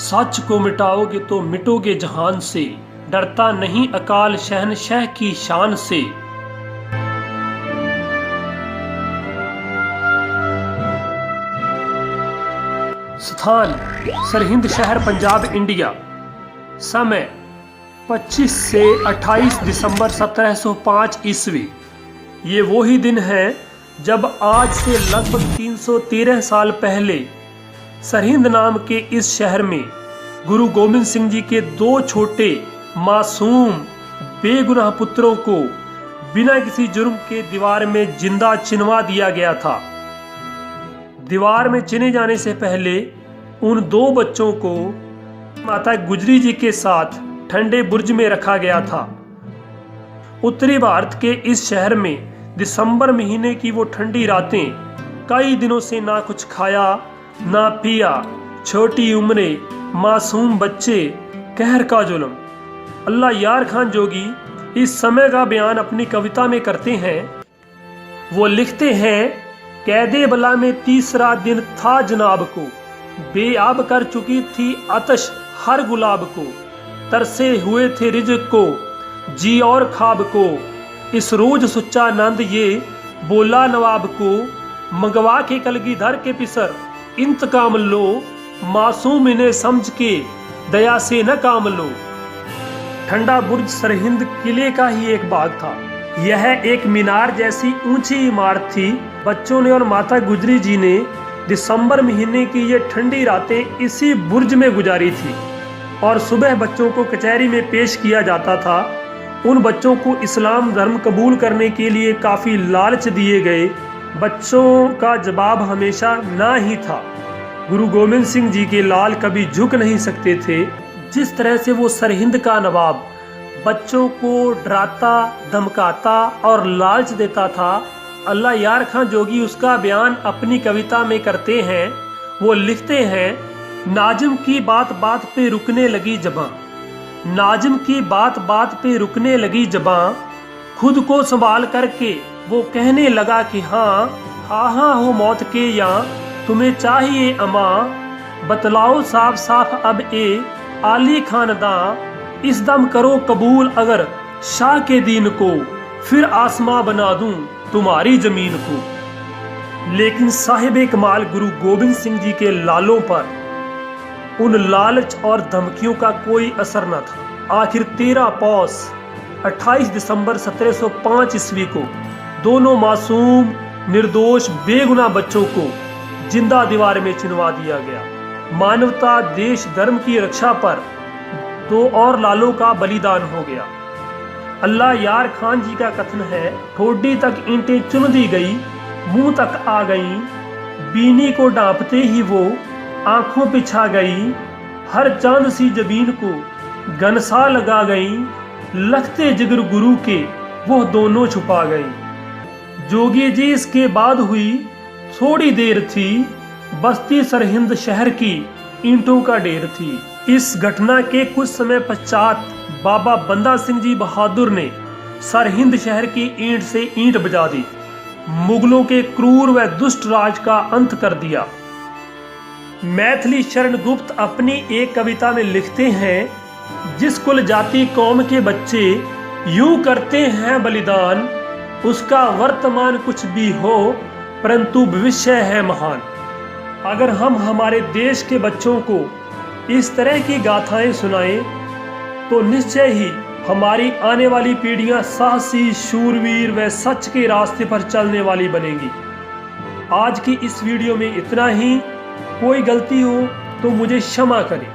सच को मिटाओगे तो मिटोगे जहान से, डरता नहीं अकाल शहनशाह की शान से। स्थान सरहिंद शहर पंजाब इंडिया। समय 25 से 28 दिसंबर 1705 ईस्वी। ये वही दिन है जब आज से लगभग 313 साल पहले सरहिंद नाम के इस शहर में गुरु गोबिंद सिंह जी के दो छोटे मासूम बेगुनाह पुत्रों को बिना किसी जुर्म के दीवार में जिंदा चिनवा दिया गया था। दीवार में चिने जाने से पहले उन दो बच्चों को माता गुजरी जी के साथ ठंडे बुर्ज में रखा गया था। उत्तरी भारत के इस शहर में दिसंबर महीने की वो ठंडी रातें, कई दिनों से ना कुछ खाया ना पिया, छोटी उम्रे मासूम बच्चे, कहर का जुल्म। अल्लाह यार खान जोगी इस समय का बयान अपनी कविता में करते हैं। वो लिखते हैं, कैदे बला में तीसरा दिन था जनाब को, बेआब कर चुकी थी आतश हर गुलाब को, तरसे हुए थे रिज़्क़ को जी और ख्वाब को, इस रोज सुच्चा नंद ये बोला नवाब को, मंगवा के कलगीधर के पिसर इंतकाम लो, मासूम इन्हें समझ के दया से न काम लो। ठंडा बुर्ज सरहिंद किले का ही एक भाग था। यह एक मीनार जैसी ऊंची इमारत थी। बच्चों ने और माता गुजरी जी ने दिसंबर महीने की ये ठंडी रातें इसी बुर्ज में गुजारी थी और सुबह बच्चों को कचहरी में पेश किया जाता था। उन बच्चों को इस्लाम धर्म कबूल करने के लिए काफ़ी लालच दिए गए। बच्चों का जवाब हमेशा ना ही था। गुरु गोबिंद सिंह जी के लाल कभी झुक नहीं सकते थे। जिस तरह से वो सरहिंद का नवाब बच्चों को डराता, धमकाता और लालच देता था, अल्लाह यार खान जोगी उसका बयान अपनी कविता में करते हैं। वो लिखते हैं, नाजिम की बात बात पे रुकने लगी जबां, नाजिम की बात बात पे रुकने लगी जबां, खुद को संभाल करके वो कहने लगा कि हाँ हाँ हो मौत के यहाँ तुम्हें चाहिए अमा, बतलाओ साफ साफ अब ए आली खानदां, इस दम करो कबूल अगर शाह के दीन को, फिर आसमां बना दूं तुम्हारी जमीन को। लेकिन साहिब कमाल गुरु गोबिंद सिंह जी के लालों पर उन लालच और धमकियों का कोई असर न था। आखिर 13 पौष 28 दिसंबर 1705 ईस्वी को दोनों मासूम निर्दोष बेगुनाह बच्चों को जिंदा दीवार में चिनवा दिया गया। मानवता देश धर्म की रक्षा पर दो और लालों का बलिदान हो गया। अल्लाह यार खान जी का कथन है, ठोडी तक ईंटें चुन दी गई, मुंह तक आ गई, बीनी को डांपते ही वो आंखों पे छा गई, हर चांद सी जबीन को गनसा लगा गई, लखते जिगर गुरु के वो दोनों छुपा गई। जोगी जी इसके बाद हुई थोड़ी देर थी, बस्ती सरहिंद शहर की ईंटों का ढेर थी। इस घटना के कुछ समय पश्चात बाबा बंदा सिंह जी बहादुर ने सरहिंद शहर की ईंट से ईंट बजा दी, मुगलों के क्रूर व दुष्ट राज का अंत कर दिया। मैथिली शरण गुप्त अपनी एक कविता में लिखते हैं, जिस कुल जाति कौम के बच्चे यूं करते हैं बलिदान, उसका वर्तमान कुछ भी हो परंतु भविष्य है महान। अगर हम हमारे देश के बच्चों को इस तरह की गाथाएं सुनाएं तो निश्चय ही हमारी आने वाली पीढ़ियां साहसी, शूरवीर व सच के रास्ते पर चलने वाली बनेंगी। आज की इस वीडियो में इतना ही। कोई गलती हो तो मुझे क्षमा करें।